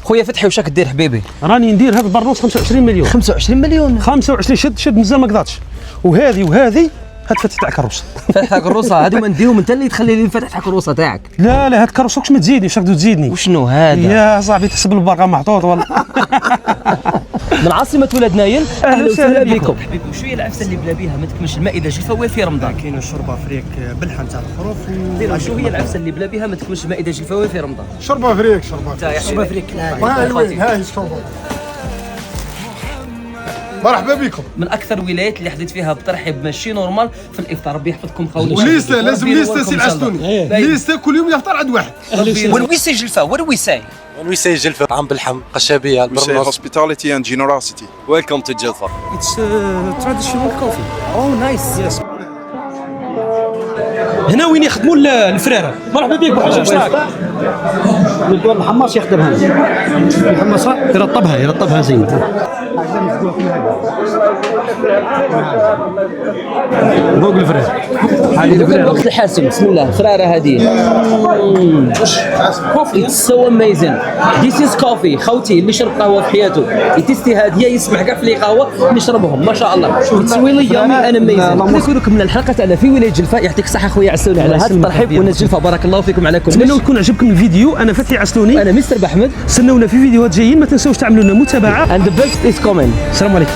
خويا فتحي واش راك دير حبيبي؟ راني ندير هذا البرنوس 25 مليون. 25 مليون 25 شد مازال ما قضاتش. وهذه هاد فتح تاع كروسه. فتح كروسه هادو ما نديهم انت اللي تخلي لي فتح كروسه تاعك. لا هاد كروسه واش ما تزيدني واش راك تزيدني؟ وشنو هذا؟ يا صاحبي تحسب البرقه محطوط والله. من عاصمة ولاد نايل. اهلا وسهلا بكم. حبيبي وشو هي العفسه اللي بلا بها ما تكملش المائده جفويه في رمضان؟ كاين شوربه فريك باللحم تاع الخروف. شو هي العفسه اللي بلا بها ما تكملش المائده جفويه في رمضان؟ شوربه فريك شوربه فريك. هاي الشوربه. مرحبا بكم. من اكثر الولايات اللي حديت فيها بترحب ماشي نورمال في الافطار. ربي يحفظكم خونا. وليستا لازم ليستا سي العسلوني. ليستا كل يوم يفطر عند واحد. When we say جلفة what do we say؟ When we say جلفة طعام باللحم قشابية We say البرنوس. hospitality and generosity. Welcome to جلفة. It's traditional coffee. Oh nice. Yes. هنا وين يخدموا الفرارة. مرحبا بك بحاجة واش راك؟ نبغى الحماص يخدمها. الحماصة يرطبها زين. فوق الفرار. الوقت الحاسم بسم الله فرارة هذه. It's so amazing. This is coffee. خوتي اللي شرب قهوة في حياته يتستي هذه يسمح كاع في لي قهوة نشربهم ما شاء الله. It's really yummy and amazing. نقول لكم من الحلقة تاعنا في ولاية جلفة. يعطيك الصحة خويا عسلوني على هذا الترحيب وناس جلفة بارك الله فيكم على كل شيء. نتمنى يكون عجبكم الفيديو. انا فتحي عسلوني. أنا مستر بحمد. استنونا في فيديوهات جايين ما تنسوش تعملوا لنا متابعة. And the best is coming. السلام عليكم.